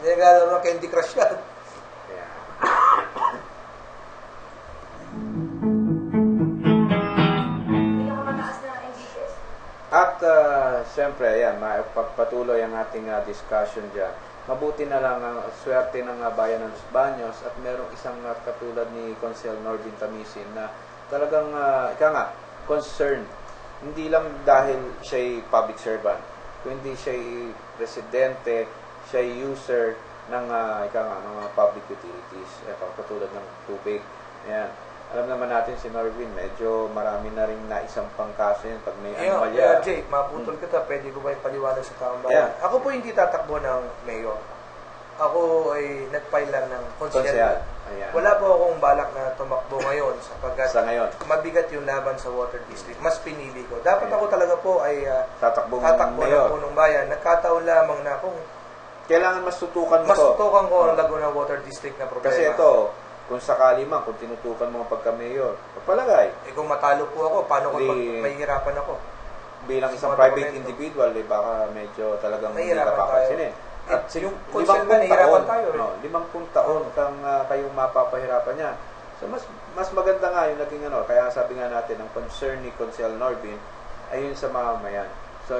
Hindi naglalaro ng Candy Crush yan. Yeah. Pinakamataas na NGTS. At siyempre, ayan, pagpatuloy ang ating discussion dyan. Mabuti na lang ang swerte ng bayan ng Los Baños at merong isang katulad ni Consel Norbin Tamisin na talagang, concerned. Hindi lang dahil siya'y public servant, kundi siya'y residente, siya'y user ng, ng public utilities, katulad ng tubig. Ayan. Alam naman natin si Norvin, medyo marami na rin na isang pangkaso yan pag may anomalya. Jay, maputol kita, pwede ko ba ipaliwanag sa taong bayan? Yeah. Ako po hindi tatakbo ng mayor. Ako ay nag-file lang ng konsyal. Wala po akong balak na tumakbo ngayon sapagkat mabigat yung laban sa water district. Mas pinili ko. Dapat ako talaga po ay tatakbo ng punong bayan. Nagkataon lamang na kung kailangan mas tutukan mo tutukan ko ang Laguna Water District na problema. Kasi ito, kung sakali man, kung tinutukan mo pagka-mayor, magpalagay. Kung matalo po ako, paano ko mahihirapan ako? Bilang isang private individual, baka medyo talagang hindi ka papansinin. At yung consent na nahihirapan tayo. 50 taon kang kayong mapapahirapan niya. So, mas maganda nga yung naging kaya sabi nga natin, ang concern ni Consel Norbin ay yun sa mamamayan. So,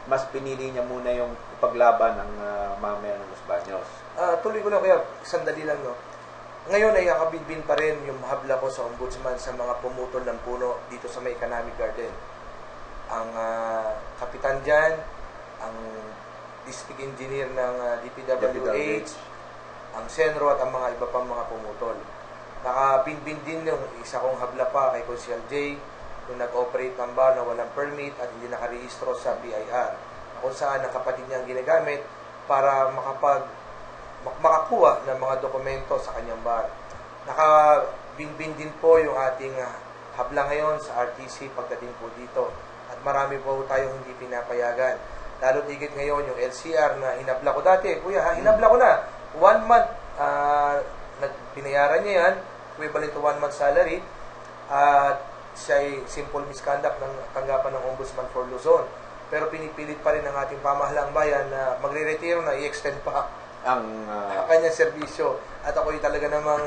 mas pinili niya muna yung paglaban ng mamamayan ng Los Baños. Tuloy ko lang kaya, sandali lang, no? Ngayon ay nakabinbin pa rin yung habla ko sa ombudsman sa mga pumutol ng puno dito sa may Economic Garden. Ang kapitan dyan, ang district engineer ng DPWH, ang Senro at ang mga iba pang mga pumutol. Nakabinbin din yung isa kong habla pa kay Consel J, kung nag-operate ng bar na walang permit at hindi nakarehistro sa BIR. Kung saan ang kapatid niya ang ginagamit para makakuha ng mga dokumento sa kanyang bar. Nakabinbin din po yung ating habla ngayon sa RTC pagdating po dito. At marami po tayong hindi pinapayagan. Lalo tigit ngayon yung LCR na hinabla ko dati. Kuya, hinabla ko na. 1 month, pinayaran niya yan, equivalent to 1 month salary. At siya'y simple misconduct ng tanggapan ng Ombudsman for Luzon. Pero pinipilit pa rin ng ating pamahalaang bayan na magre-retiro na, i-extend pa ang kanyang serbisyo. At ako'y talaga namang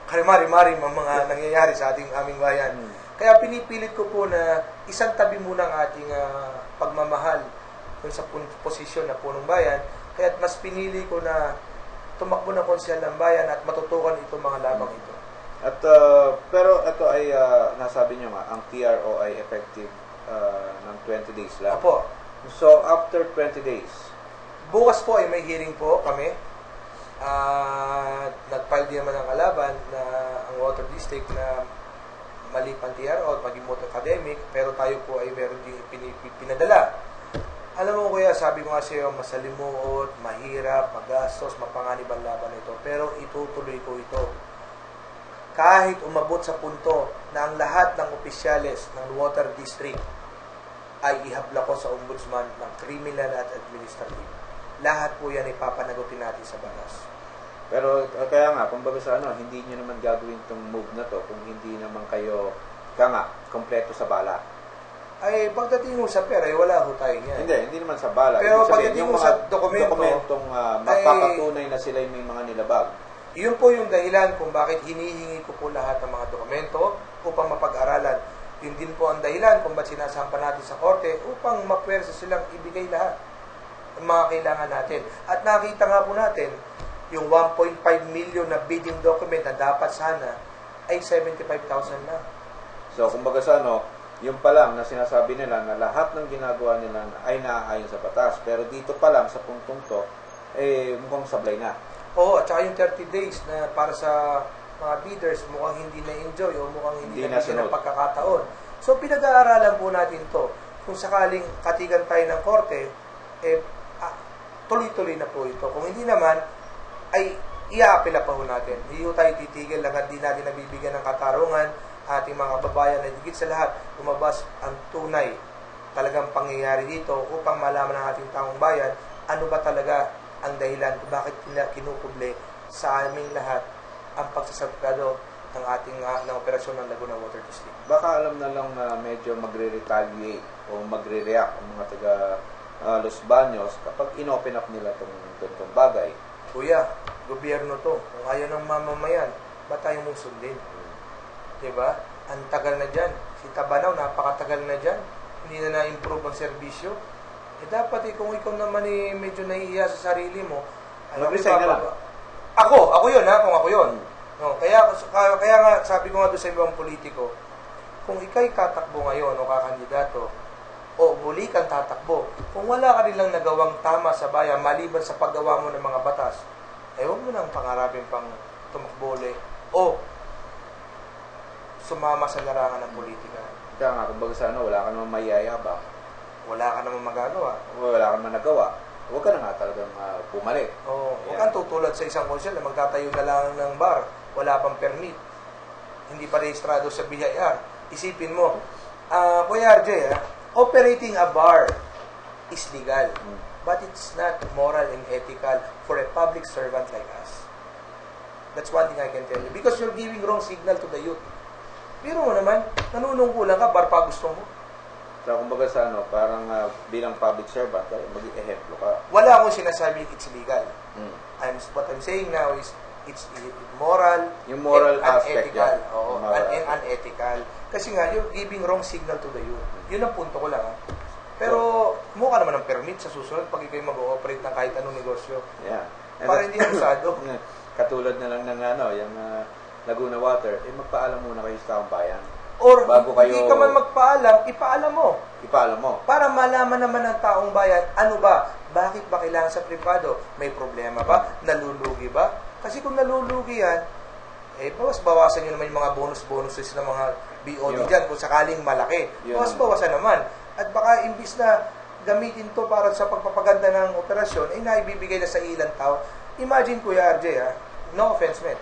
karimari-marim ang mga nangyayari sa aming bayan. Kaya pinipilit ko po na isang tabi muna ang ating pagmamahal dun sa posisyon na punong bayan. Kaya mas pinili ko na tumakbo ng konsehal ng bayan at matutukan itong mga labang ito. At pero ito ay nasabi niyo nga, ang TRO ay effective ng 20 days lang. Apo. So after 20 days, bukas po ay may hearing po kami. Nag-file din naman ang kalaban na ang Water District na mali pang TRO at maging motor academic, pero tayo po ay meron din pinadala. Alam mo kuya, sabi ko nga sa iyo, masalimuot, mahirap, magastos, mapanganib ang laban ito. Pero itutuloy ko ito. Kahit umabot sa punto na ang lahat ng opisyales ng Water District ay ihabla ko sa ombudsman ng criminal at administrative. Lahat po yan ipapanagutin natin sa batas. Pero kaya nga, kumbaga sa hindi nyo naman gagawin itong move na to kung hindi naman kayo, kompleto sa bala. Ay, pagdating mo sa pera, wala ho tayo niyan. Hindi naman sa bala. Pero pagdating mo sa dokumentong mapapatunay na sila may mga nilabag. Yun po yung dahilan kung bakit hinihingi ko po lahat ng mga dokumento upang mapag-aralan. Yun din po ang dahilan kung ba't sinasampa natin sa korte upang mapwersa silang ibigay lahat ng mga kailangan natin. At nakita nga po natin, yung 1.5 million na bidding document na dapat sana ay 75,000 na. So, kumbaga sa yung pa lang na sinasabi nila na lahat ng ginagawa nila ay naaayon sa batas. Pero dito pa lang sa puntong to, mukhang sablay na. Oo, at saka yung 30 days na para sa mga bidders, mukhang hindi na-enjoy o mukhang hindi na-enjoy ng pagkakataon. So, pinag-aaralan po natin to. Kung sakaling katigan tayo ng korte, tuloy-tuloy na po ito. Kung hindi naman, ay iaapela pa po natin. Hindi tayo titigil lang at hindi natin nabibigyan ng katarungan ating mga babayan na higit sa lahat lumabas ang tunay talagang pangyayari dito upang malaman ng ating taong bayan ano ba talaga ang dahilan kung bakit kinukuble sa aming lahat ang pagsasabkado ng ating ng operasyon ng Laguna Water District. Baka alam na lang na medyo magre-retaliate o magre-react ang mga taga Los Baños kapag in-open up nila itong bagay. Kuya, gobyerno to. Kung ayaw ng mamamayan, ba't tayo mong sundin? Diba? Ang tagal na dyan. Si Tabanaw, napakatagal na dyan. Hindi na na-improve ang serbisyo. Dapat kung ikaw naman medyo nahihiya sa sarili mo, mag-resign na lang. Ako yun kung ako yun. No, kaya nga sabi ko nga doon sa ibang politiko, kung ikay tatakbo ngayon o kakandidato, o muli kang tatakbo, kung wala ka rin lang nagawang tama sa bayan, maliban sa paggawa mo ng mga batas, huwag mo nang pangarapin pang tumakbole o sumama sa larangan ng politika. Kaya nga, kumbaga sa wala ka naman mayayabang. Wala ka naman magagawa. Wala ka naman nagawa. Huwag ka na nga talagang bumalik. Huwag kang tutulad sa isang konsel na magtatayo na lang ng bar, wala pang permit, hindi pa rehistrado sa BIR. Isipin mo, Kuya RJ, operating a bar is legal, but it's not moral and ethical for a public servant like us. That's one thing I can tell you. Because you're giving wrong signal to the youth. Pero mo naman, nanunungkulan ka, bar pa gusto mo. So, kumbaga sa parang bilang public servant, mag-ehemplo ka. Wala akong sinasabi it's legal. What I'm saying now is, it's moral, yung moral and aspect unethical. yan. Oo, and unethical. Kasi nga, you're giving wrong signal to the youth. Yun ang punto ko lang. Pero, kumuha ka naman ng permit sa susunod pag ikaw mag-ooperate ng kahit anong negosyo. Yeah. Para hindi abusado. Katulad na lang ng yung Laguna Water, magpaalam muna kayo sa taong bayan. Or, bago kayo, hindi ka man magpaalam, ipaalam mo. Ipaalam mo. Para malaman naman ng taong bayan, ano ba? Bakit ba kailangan sa privado? May problema ba? Nalulugi ba? Kasi kung nalulugi yan, bawas-bawasan nyo naman yung mga bonus-bonuses ng mga BOD dyan kung sakaling malaki. Bawas-bawasan naman. At baka imbis na gamitin to para sa pagpapaganda ng operasyon, naibibigay na sa ilang tao. Imagine, Kuya RJ, no offense, man.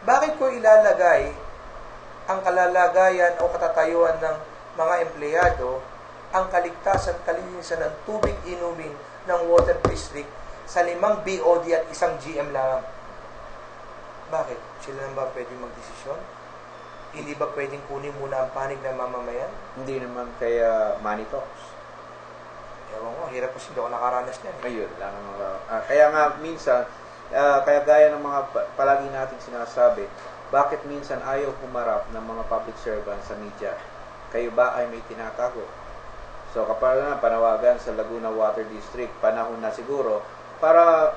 Bakit ko ilalagay ang kalalagayan o katatayuan ng mga empleyado ang kaligtasan, kalinisan ng tubig inumin ng water district sa 5 BOD at 1 GM lang? Bakit? Sila lang ba pwedeng magdesisyon? Hindi ba pwedeng kunin muna ang panig ng mamamayan? Hindi naman kaya money talks. Ewan ko, hirap kasi hindi ako nakaranas niyan. Ayun lang. Kaya nga minsan, kaya gaya ng mga palagi nating sinasabi, bakit minsan ayaw humarap ng mga public servants sa media? Kayo ba ay may tinatago? So kapag panawagan sa Laguna Water District, panahon na siguro, para,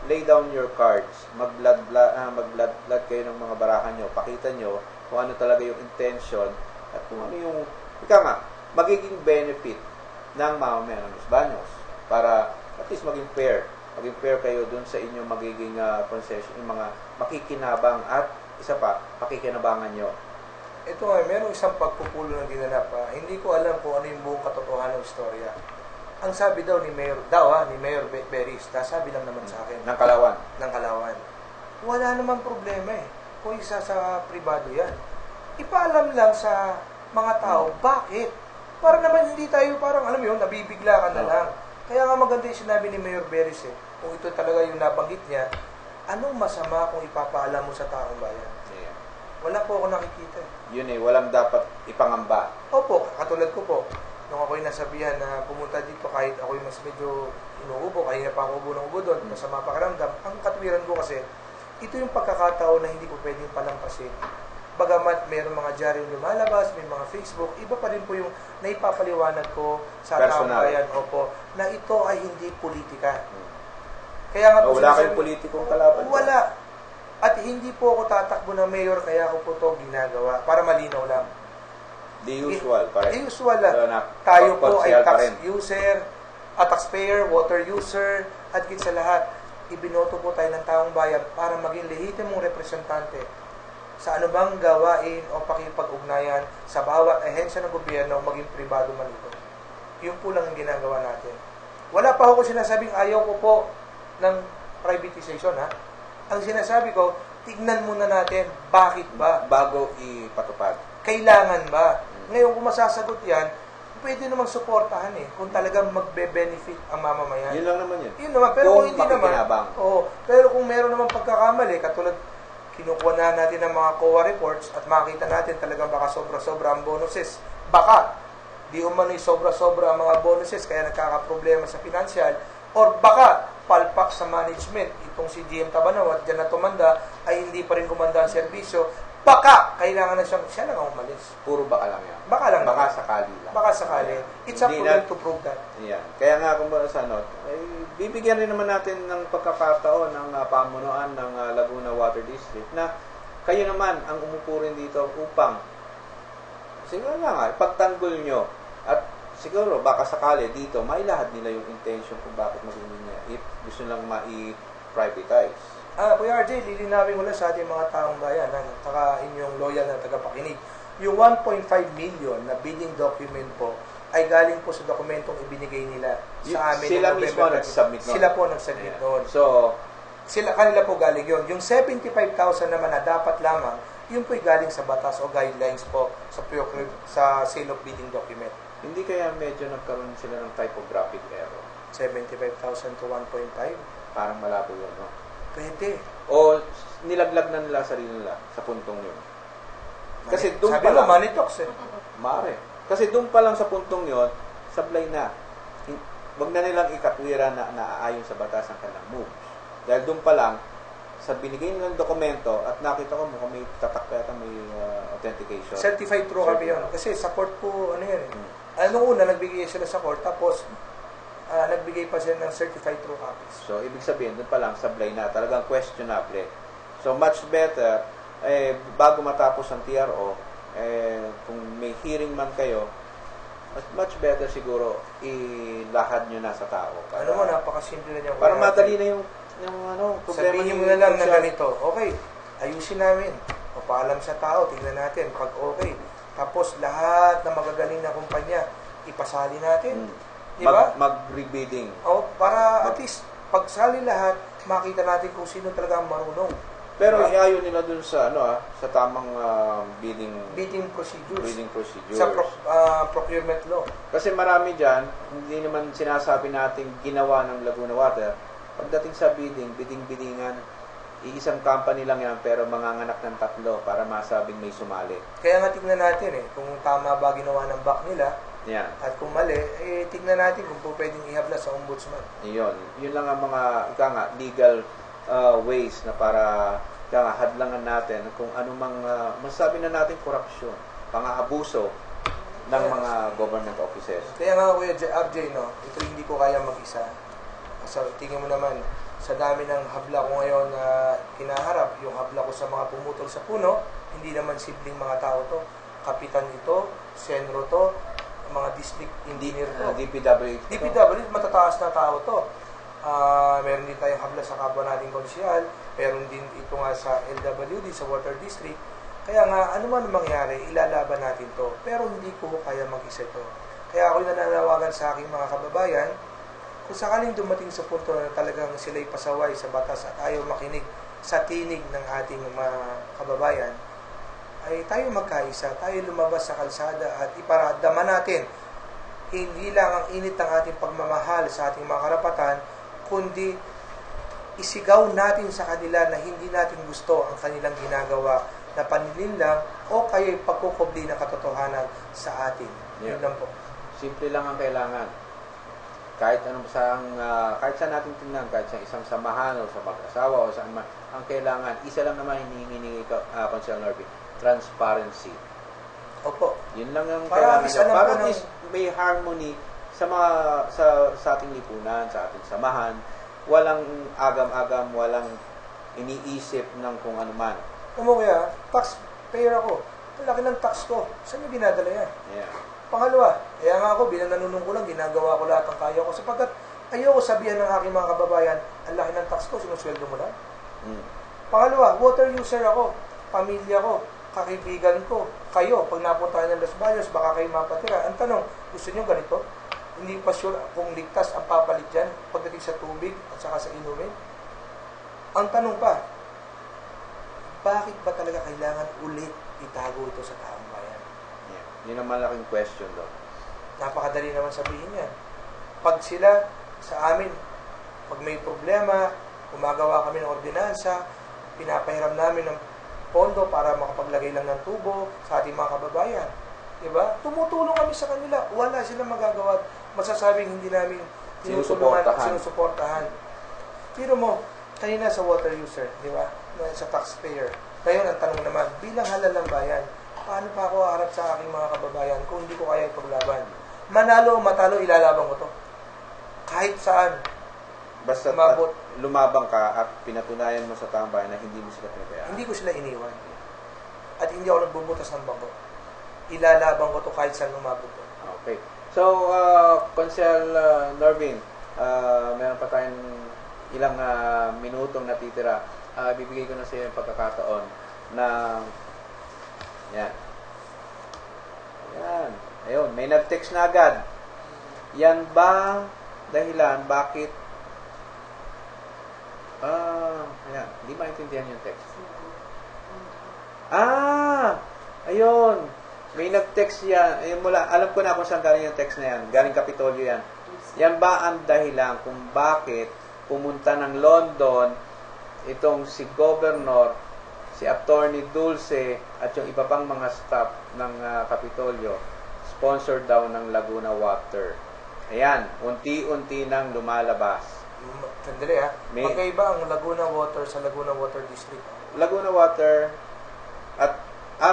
lay down your cards, mag-blood kayo ng mga barahan nyo, pakita nyo kung ano talaga yung intention at kung ano yung, magiging benefit ng mamamayan ng Los Baños para at least maging fair kayo dun sa inyong magiging concession, yung mga makikinabang at isa pa, pakikinabangan nyo. Ito nga, merong isang pagpupulo ng ginanap. Hindi ko alam kung ano yung buong katotohanan ng istorya. Ang sabi daw ni Mayor Beris, sabi lang naman sa akin. Ng Kalawan. Wala naman problema kung isa sa pribado yan. Ipaalam lang sa mga tao, bakit? Para naman hindi tayo parang, alam mo yun, nabibigla ka na lang. Kaya nga maganda yung sinabi ni Mayor Beris kung ito talaga yung nabanggit niya, anong masama kung ipapaalam mo sa taong bayan? Yeah. Wala po ako nakikita. Yun walang dapat ipangamba. Opo, katulad ko po. Nung ako'y nasabihan na pumunta dito kahit ako'y mas medyo inuubo, kanina pa ako ubo ng ubo doon, masama pakiramdam, ang katwiran ko kasi, ito yung pagkakataon na hindi ko pwedeng palampasin. Bagamat mayroong mga dyaryo lumalabas, may mga Facebook, iba pa rin po yung naipapaliwanag ko sa taong bayan, opo, na ito ay hindi politika. Kaya nga po wala kayong politikong kalaban. Wala. At hindi po ako tatakbo ng mayor, kaya ako po ito ginagawa. Para malinaw lang. The usual. The usual lang. Tayo po ay tax user, taxpayer, water user, at sa lahat, ibinoto po tayo ng taong bayan para maging lehitimong representante sa anumang gawain o pakipag-ugnayan sa bawat ahensya ng gobyerno, maging pribado man ito. Yun po lang ang ginagawa natin. Wala pa ako sinasabing ayaw ko po ng privatization, Ang sinasabi ko, tignan muna natin, bakit ba? Bago ipatupad. Kailangan ba? Ngayon, kung masasagot yan, pwede namang suportahan kung talagang magbe-benefit ang mamamayan. Yun lang naman yun. Yun naman, pero kung hindi naman, pero kung meron naman pagkakamali, katulad, kinukuha na natin ng mga COA reports at makita natin talagang baka sobra-sobra ang bonuses. Baka, di umano'y sobra-sobra ang mga bonuses kaya nagkakaproblema sa financial, or baka palpak sa management. Itong si GM Tabanaw at dyan na tumanda ay hindi pa rin gumanda ang serbisyo. Baka kailangan na siya lang ang umalis. Puro baka lang yan. Baka lang. Baka sakali lang. Baka sakali. It's up to them to prove that. Yan. Kaya nga kung sa ay bibigyan rin naman natin ng pagkakataon ng pamunuan ng Laguna Water District na kayo naman ang umupo rin dito upang siguro nga, ipagtanggol nyo at siguro baka sakali dito mailahad nila yung intention kung bakit magiging niya if gusto lang ma-privatize. Kuya RJ, lilinawin ko lang sa ating mga taong bayan at saka inyong loyal na tagapakinig. Yung 1.5 million na bidding document po ay galing po sa dokumentong ibinigay nila sa amin. Sila mismo nag-submit noon. Sila po nag-submit noon. So, kanila po galing yun. Yung 75,000 naman na dapat lamang, yun po'y galing sa batas o guidelines po sa sale of bidding document. hindi kaya medyo nagkaroon sila ng typographic error? 75,000 to 1.5? Parang malabo yun, no? Pwede. O nilaglag na nila sarili nila sa puntong yun. Kasi doon Sabi pa mo, lang, money talks eh. mare. Kasi doon pa lang sa puntong yun, sablay na. Wag na nilang ikatwira na naaayon sa batas ang kanilang moves. Dahil doon pa lang, sa binigay nilang dokumento, at nakita ko mukhang may tatak yata, may authentication. Certified true kami yun. Kasi sa court po, ano yan eh. Anong una, nagbigay sila sa court, tapos nagbigay pa sila ng certified true copies. So, ibig sabihin, doon pa lang, sablay na. Talagang questionable. So, much better, bago matapos ang TRO, kung may hearing man kayo, much better siguro ilahad nyo na sa tao. Para, ano mo, napakasimple na niya. Para madali na yung problema. Sabihin mo na lang na ganito, okay, ayusin namin. O paalam sa tao, tingnan natin. Pag okay, tapos lahat na magagaling na kumpanya, ipasali natin. Diba? Mag-rebidding. O, para at least, pagsali lahat, makita natin kung sino talaga ang marunong. Pero diba? iayon nila dun sa sa tamang bidding procedures. procedures. Sa procurement law. Kasi marami diyan, hindi naman sinasabi natin ginawa ng Laguna Water. Pagdating sa biddingan, iisang company lang yan pero manganganak ng tatlo para masabing may sumali. Kaya nga tingnan natin kung tama ba ginawa ng back nila. Yan. At kung mali, tingnan natin kung po pwedeng ihabla sa ombudsman. Yun lang ang mga legal ways na para hadlangan natin kung anumang masasabi na natin korupsyon, pang-aabuso ng mga government offices. Kaya nga Kuya RJ, ito hindi ko kaya mag-isa. So, tingin mo naman, sa dami ng habla ko ngayon na kinaharap, yung habla ko sa mga pumutol sa puno, hindi naman simpleng mga tao to. Kapitan ito, senro to, mga district engineer to. DPWH, matataas na tao to. Meron din tayong habla sa kapwa nating konsyal, meron din ito nga sa LWD, sa Water District. Kaya nga, ano man mangyari, ilalaban natin to. Pero hindi ko kaya mag-isa to. Kaya ako nananawagan sa aking mga kababayan, kung sakaling dumating sa punto na talagang sila'y pasaway sa batas at ayaw makinig sa tinig ng ating mga kababayan, ay tayo magkaisa, tayo lumabas sa kalsada at iparadama natin hindi lang ang init ng ating pagmamahal sa ating mga karapatan, kundi isigaw natin sa kanila na hindi natin gusto ang kanilang ginagawa na panlilinlang o kayo'y pagkukubli ng katotohanan sa atin. Yeah. Yun lang po. Simple lang ang kailangan. Kahit kahit saan natin tingnan, kahit sa isang samahan o sa mag-asawa o saan man, ang kailangan, isa lang naman hinihingi ni Consul Norby, transparency. Opo. Yun lang ang Para kailangan. Para at least may harmony sa ating lipunan, sa ating samahan. Walang agam-agam, walang iniisip ng kung ano man. Kaya, taxpayer ako. Ang laki ng tax ko. Saan yung dinadala yan? Yeah. Pangalawa, kaya nga ako, bilang nanunong ko lang, ginagawa ko lahat ng kaya ko. Sapagkat ayoko sabihan ng aking mga kababayan, ang laki ng tax ko, sinusweldo mo lang. Pangalawa, water user ako, pamilya ko, kaibigan ko, kayo, pag napunta kayo ng Los Baños, baka kayo mapatira. Ang tanong, gusto nyo ganito? Hindi pa sure kung ligtas ang papalit dyan pagdating sa tubig at saka sa inumin. Ang tanong pa, bakit ba talaga kailangan ulit itago ito sa taong bayan? Yeah. Yun ang malaking question doon. Napakadali naman sabihin yan. Pag sila sa amin, pag may problema, gumagawa kami ng ordinansa, pinapahiram namin ng pondo para makapaglagay lang ng tubo sa ating mga kababayan. Diba? Tumutulong kami sa kanila. Wala silang magagawa. Masasabing hindi namin sinusuportahan. Pero mo, kanina sa water user, di ba? Sa taxpayer. Ngayon, ang tanong naman, bilang halal ng bayan, paano pa ako harap sa aking mga kababayan kung hindi ko kaya ipaglaban? Manalo o matalo, ilalaban ko to. Kahit saan. Basta Umabot. lumabang ka at pinatunayan mo sa taong bayan na hindi mo sila pinabayaan. Hindi ko sila iniwan. At hindi ako nagbubutas ng bangko. Ilalaban ko to kahit saan umabot to. Okay. So, Consel Norvin, meron pa tayong ilang minutong natitira. Bibigay ko na sa iyo yung pagkakataon na yan. Yan. Ayun, may nag-text na agad. Yan ba dahilan bakit ayan, hindi maintindihan yung text. Ayun. May nag-text yan. Ayun, alam ko na kung saan galing yung text na yan. Galing Kapitolyo yan. Yan ba ang dahilan kung bakit pumunta ng London itong si Governor, si Attorney Dulce, at yung iba pang mga staff ng Kapitolyo, sponsored daw ng Laguna Water. Ayan, unti-unti nang lumalabas. Sandali ha. Magkaiba ang Laguna Water sa Laguna Water District. Laguna Water at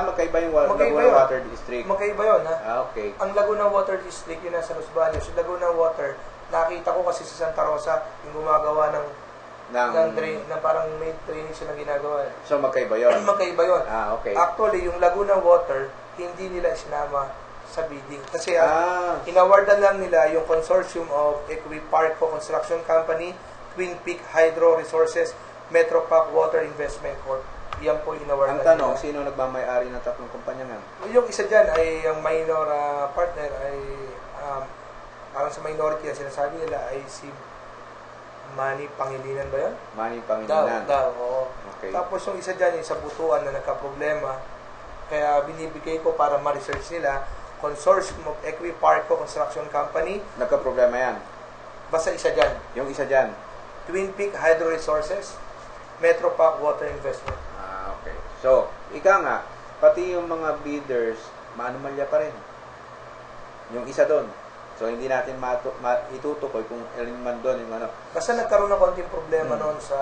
magkaiba yung Laguna Water District. Magkaiba yun ha. Okay. Ang Laguna Water District yun nasa Los Baños. Yung Laguna Water, nakita ko kasi sa Santa Rosa yung gumagawa ng drain, na parang may training silang ginagawa. So magkaiba yun? Magkaiba yun. Okay. Actually, yung Laguna Water, hindi nila sinama sa bidding. Kasi inawardan lang nila yung Consortium of Equiparco Construction Company, Twin Peak Hydro Resources, Metropac Water Investment Corp. Yan po inawardan nila. Ang tanong, sino nagmamayari ng tatlong kumpanya nga? Yung isa dyan ay ang minor partner ay parang sa minority na sinasabi nila ay si Manny Pangilinan ba yun? Manny Pangilinan. Oo. Okay. Tapos yung isa dyan yung sa butuan na nagka-problema, kaya binibigay ko para ma-research nila, Consortium of Equiparco Construction Company. Nagka-problema yan? Basta isa dyan. Yung isa dyan? Twin Peak Hydro Resources, Metropac Water Investment. Okay. So, ika nga, pati yung mga bidders, maanumalya pa rin. Yung isa doon. So, hindi natin itutukoy kung alin man doon yung ano. Basta nagkaroon ng konting problema noon sa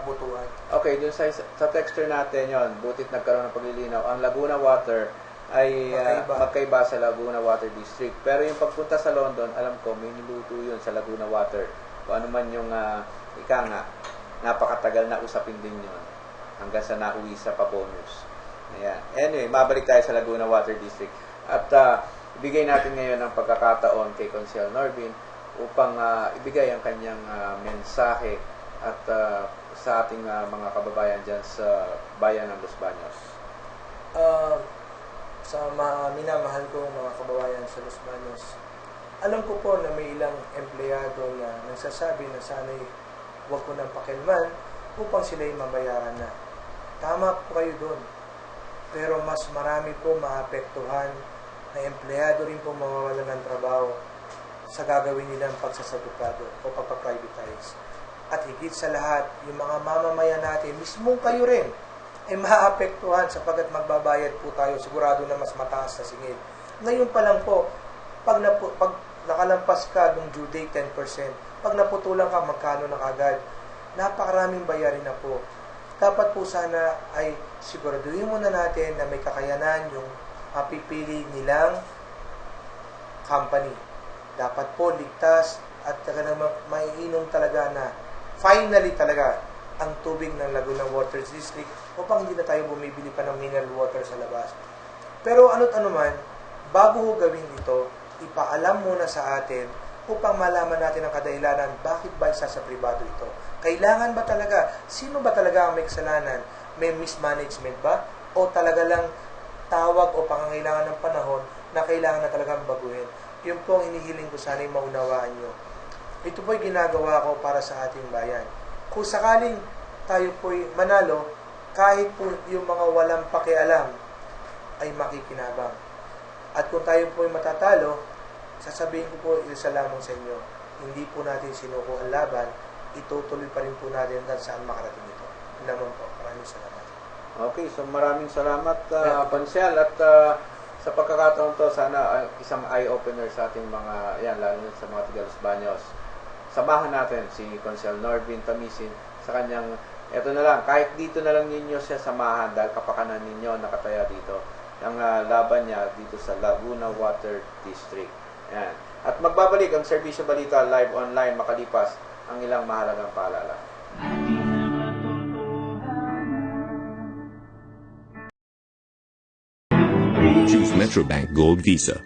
butuan. Okay, doon sa texture natin yon, butit nagkaroon ng paglilinaw. Ang Laguna Water ay magkaiba sa Laguna Water District. Pero yung pagpunta sa London, alam ko, may niluto yun sa Laguna Water. Kung ano man yung, ika nga, napakatagal na usapin din yun. Hanggang sa nauwi sa pa-bonus. Ayan. Anyway, mabalik tayo sa Laguna Water District. At ibigay natin ngayon ang pagkakataon kay Consel Norvin upang ibigay ang kanyang mensahe at sa ating mga kababayan dyan sa bayan ng Los Baños. Sa minamahal ko mga kababayan sa Los Baños, alam ko po na may ilang empleyado na nagsasabi na sana'y huwag ko nang pakilman upang sila'y mabayaran na. Tama po kayo doon. Pero mas marami po maapektuhan na empleyado rin po mawawalan ng trabaho sa gagawin nilang pagsasagupado o pagpaprivatize. At higit sa lahat, yung mga mamamayan natin, mismo kayo rin, ay maapektuhan sapagkat magbabayad po tayo sigurado na mas mataas na singil. Ngayon pa lang po, pag nakalampas ka ng due date 10%, pag naputulan ka, magkano na kagad? Napakaraming bayarin na po. Dapat po sana ay siguraduhin muna natin na may kakayanan yung mapipili nilang company. Dapat po ligtas at maiinom talaga na finally talaga ang tubig ng Laguna Water District upang hindi na tayo bumibili pa ng mineral water sa labas. Pero ano't ano man, bago ho gawin ito, ipaalam muna sa atin upang malaman natin ang kadahilanan bakit ba isa sa pribado ito. Kailangan ba talaga? Sino ba talaga ang may kasalanan? May mismanagement ba? O talaga lang tawag o pangangailangan ng panahon na kailangan na talagang baguhin? Yun po ang inihiling ko sana'y maunawaan nyo. Ito po'y ginagawa ko para sa ating bayan. Kung sakaling tayo po'y manalo, kahit po yung mga walang pakialam ay makikinabang. At kung tayo po'y matatalo, sasabihin ko po isa lamang sa inyo, hindi po natin sinuko ang laban, itutuloy pa rin po natin hanggang saan makarating ito. Yun naman po. Maraming salamat. Okay, so maraming salamat, Consel. At sa pagkakataon to, sana isang eye-opener sa ating mga, lalo sa mga taga Los Baños. samahan natin si Consul Norbin Tamisin sa kanyang, eto na lang, kahit dito na lang ninyo siya samahan dahil kapakanan ninyo nakataya dito. Ang laban niya dito sa Laguna Water District. Yan. At magbabalik ang Serbisyo Balita live online makalipas ang ilang mahalagang paalala. Choose Metrobank Gold Visa.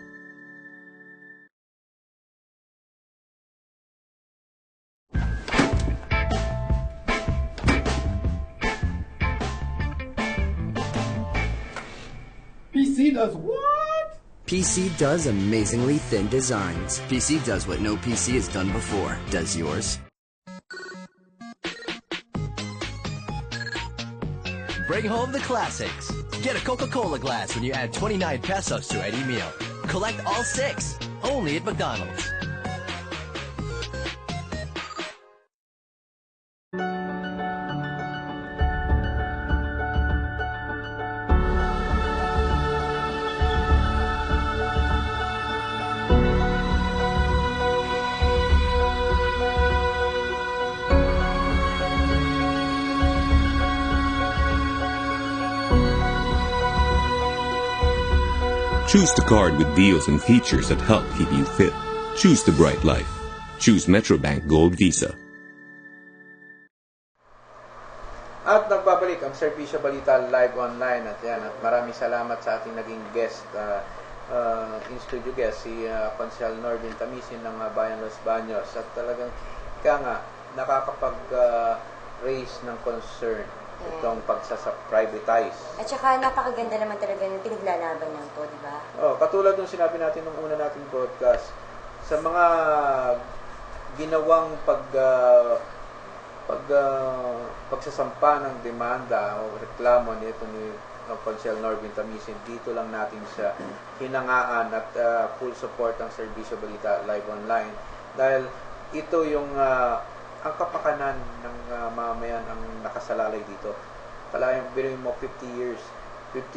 PC does what? PC does amazingly thin designs. PC does what no PC has done before. Does yours? Bring home the classics. Get a Coca-Cola glass when you add 29 pesos to any meal. Collect all 6. Only at McDonald's. Choose the card with deals and features that help keep you fit. Choose the bright life. Choose Metrobank Gold Visa. At nagbabalik ang Serbisyo Balita live online at yan. At maraming salamat sa ating naging guest, in-studio guest, si Consul Norbin Tamisin ng Bayan Los Baños. At talagang nakakapag-raise ng concern itong pagsasa-privatize. At saka napakaganda naman talaga ng pinaglalaban ng to, di ba? Oh, katulad nung sinabi natin nung una nating broadcast, sa mga ginawang pagsasampa ng demanda o reklamo nito ni Consul Norbin Tamisin, dito lang natin siya hinangaan at full support ng Serbisyo Balita live online dahil ito yung ang kapakanan ng mamayan ang nakasalalay dito. Palayang biruin mo 50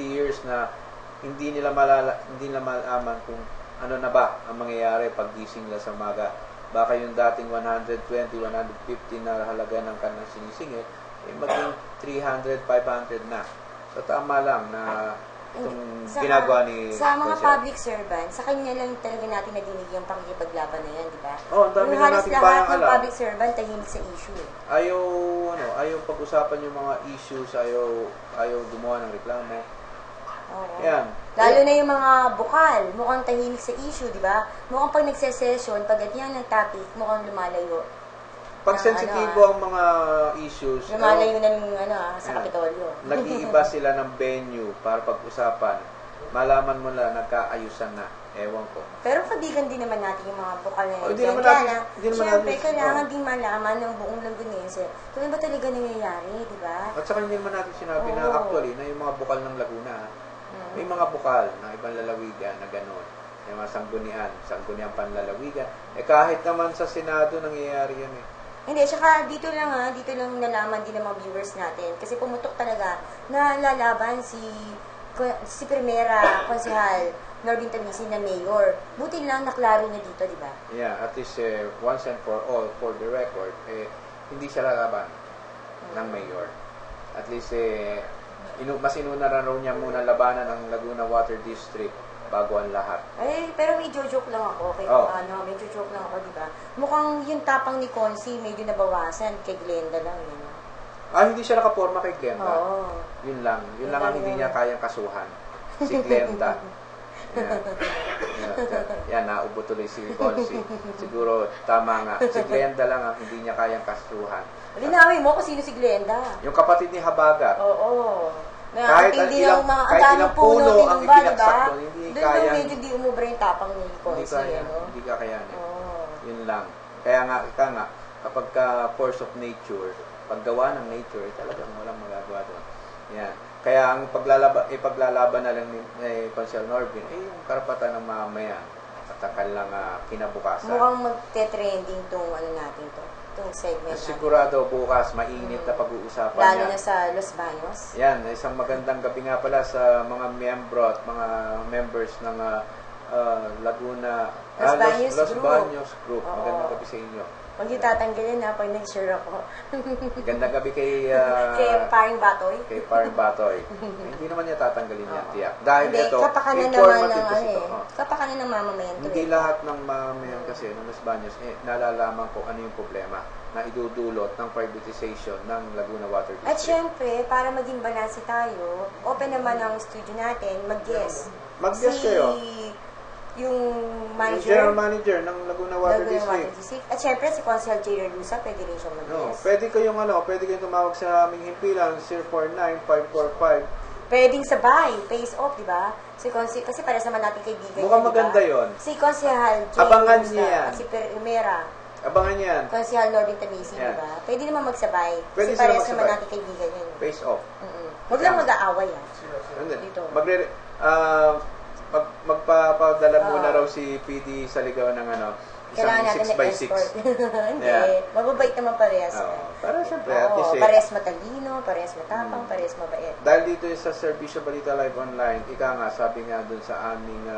years na hindi nila malaman kung ano na ba ang mangyayari pag gising nila sa umaga. Baka yung dating 120, 150 na halaga ng kanilang sinisingil, maging 300, 500 na. So tama lang na itong ginagawa ni sa mga Consul. public servant, sa kanya lang talaga natin nadinig yung pakikipaglaban na yan, di ba? Oh, ang dami na nating bayang lahat ng alam. public servant tahimik sa issue. Ayaw pag-usapan yung mga issues, ayaw gumawa ng reklamo. Oo. Yan. Lalo na yung mga bukal, mukhang tahimik sa issue, di ba? Mukhang pag nagse-session, pag yan ng topic, mukhang lumalayo. Pag sensitibo ang mga issues, Lumalayo na yung sa Kapitolyo. nag-iiba sila ng venue para pag-usapan. Malaman mo na nagkaayusan na. Ewan ko. Pero kaibigan din naman natin yung mga bukal na yun. Hindi naman natin- Kaya hindi naman siyempre, natin- kailangan din malaman ng buong Lagunense kung ano ba talaga nangyayari, di ba? At saka hindi naman natin sinabi na Oo. actually na yung mga bukal ng Laguna, may mga bukal ng ibang lalawigan na gano'n. May mga sangguniang panlalawigan. Kahit naman sa Senado nangyayari yan eh. Hindi, saka dito lang nalaman din ng mga viewers natin. Kasi pumutok talaga na lalaban si Primera Konsehal Norbin Tamisin na mayor. Buti lang naklaro niya dito, di ba? Yeah, at least once and for all, for the record, hindi siya lalaban ng mayor. At least, mas inuna raw niya muna labanan ng Laguna Water District bago ang lahat. Pero may joke lang ako. May joke lang ako, di ba? Mukhang yung tapang ni Consi medyo nabawasan kay Glenda lang. Yun. Hindi siya nakaporma kay Glenda. Oo. Yun lang ang hindi niya kayang kasuhan. Si Glenda. Yan, naubo tuloy si Consi. Siguro, tama nga. Si Glenda lang ang hindi niya kayang kasuhan. Linawin mo kung sino si Glenda. Yung kapatid ni Habagat. Oo. Kahit ilang puno ang itinaksak doon, hindi kaya. Medyo di umubra yung tapang ni Consi. Hindi ka kayanin. Yun lang. Kaya nga, kapag force of nature, paggawa ng nature, talagang walang magagawa doon. Yan. Kaya ang paglalaban na lang ni Consul Norbin, yung karapatan ng mamamayan at ang kanilang kinabukasan. Mukhang magte-trending itong segment natin. Sigurado bukas, mainit na pag-uusapan Lalo yan. na sa Los Baños. Yan, isang magandang gabi nga pala sa mga miyembro at mga members ng Laguna Los Baños Los Group. Baños Group. Oo. Magandang gabi sa inyo. Huwag yung tatanggalin na pag nag-share ako. Gandang gabi kay Kay paring Batoy. kay Parang Batoy. Hindi naman niya tatanggalin yan, tiyak. Dahil Hindi, ito, kapakanan naman informative ng kasi ito. kapakanan ng mamamayan to. Hindi lahat ng mamamayan kasi ng Los Baños nalalaman kung ano yung problema na idudulot ng privatization ng Laguna Water At District. syempre, para maging balanse tayo, open naman ang studio natin, mag-guest. Mag-guest kayo. Yung Yung manager, general manager ng Laguna Water Laguna District. Water District. At syempre, si Consul J. Relusa, pwede rin siyang No, mag-guest. pwede kayong tumawag sa aming himpilan 049-545. Pwedeng sabay, face off, di ba? Kasi para sa natin kaibigan. Mukhang di ba? maganda yun. Si Konsehal J. Abangan Relusa niya yan. at si Primera, Abangan yan. Konsehal Norbin Tamisi, Yan. di ba? Pwede naman magsabay. Pwede Kasi sila para sa magsabay. natin kaibigan yun. Face off. Huwag lang mag-aaway yan. Hindi. Dito. Magpapadala muna raw si PD sa ligaw ng isang Kailangan natin 6x6. escort. Hindi. Yeah. Mababait naman parehas. Oo. Para siyempre, Oo, at least parehas matalino, parehas matapang, parehas mabait. dahil dito sa Serbisyo Balita Live Online, sabi nga dun sa aming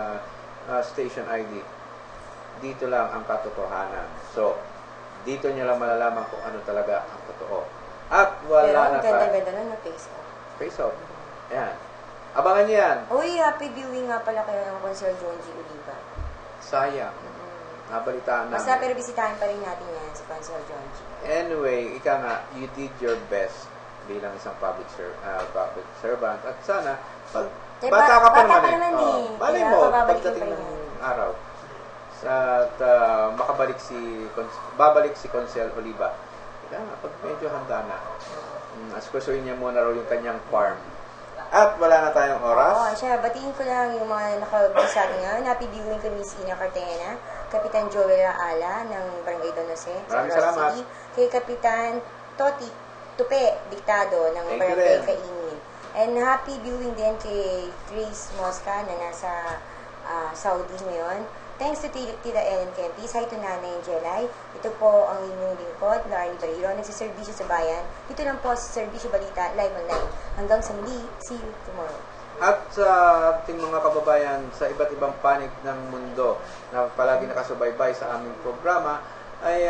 station ID, dito lang ang katotohanan. So, dito nyo lang malalaman kung ano talaga ang totoo. At Pero wala na ang ganda-ganda na face off. face off. Ayan. Abangan nyo yan. Uy, happy viewing nga pala kayo ng Consul John G. Oliva. Sayang. Nabalitaan namin. Basta pero bisitahin pa rin natin yan si Consul John G. Anyway, you did your best bilang isang public servant. At sana, bata ka pa naman eh. Malay Kaya mo, pababalikin pagdating pa rin ng yan. araw, at babalik si Consel Oliva. Kaya nga, pag medyo handa na, askusuin niya muna raw yung kanyang farm. At wala na tayong oras. Oo, siya, batiin ko lang yung mga nakabig sa atin ngayon. Happy viewing kay Miss Ina Cartagena, Kapitan Joel Raala ng Barangay Don Jose, sa Maraming Ross salamat. City, kay Kapitan Toti Tupe Diktado ng Thank you Barangay rin. Kaingin. And happy viewing din kay Grace Mosca na nasa Saudi ngayon. Thanks to Tita Ellen Kempis. Hi to Nanay Jelay. Ito po ang inyong lingkod, Larry Barilo. Nagsiservisyo sa bayan. Dito lang po sa Serbisyo Balita, live online. Hanggang sa muli, see you tomorrow. At sa ating mga kababayan sa iba't ibang panig ng mundo na palagi nakasubaybay sa aming programa, ay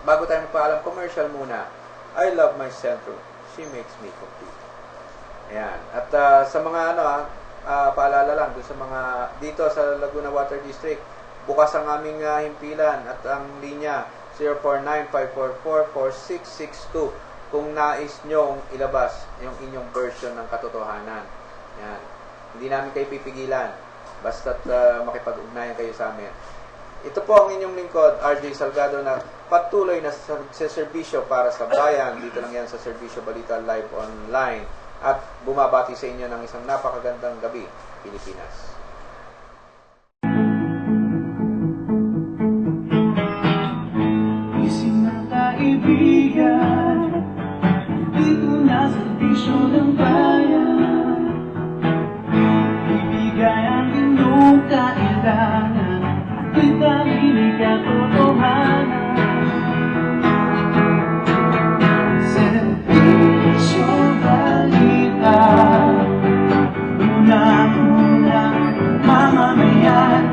bago tayo magpaalam, commercial muna. I love my Centro. She makes me complete. Ayan. At sa mga paalala lang doon sa mga dito sa Laguna Water District, bukas ang aming himpilan at ang linya 049-544-4662 kung nais nyong ilabas yung inyong version ng katotohanan. Yan. Hindi namin kayo pipigilan basta't makipag-ugnayan kayo sa amin. Ito po ang inyong lingkod, RJ Salgado, na patuloy na sa serbisyo para sa bayan. Dito lang yan sa Serbisyo Balita Live Online. At bumabati sa inyo ng isang napakagandang gabi, Pilipinas. Ising ng kaibigan, dito na sa serbisyo ng bayan. Ibigay ang inyong kailangan, ako'y pamilig at totohanan. Serbisyo Balita, unang-unang mamamayan.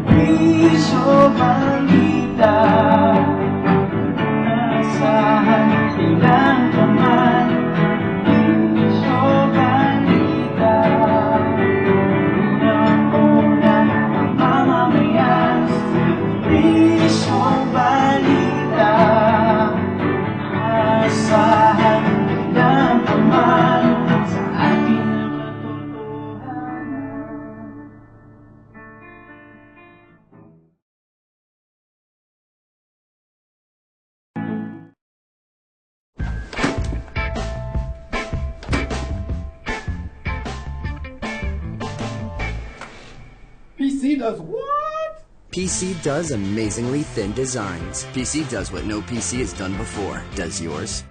Serbisyo Balita, asahan ilang kaman. Serbisyo Balita, unang-unang mamamayan. Serbisyo Balita, asahan ilang kaman sa ating katotohanan. PC does what? PC does amazingly thin designs. PC does what no PC has done before. Does yours?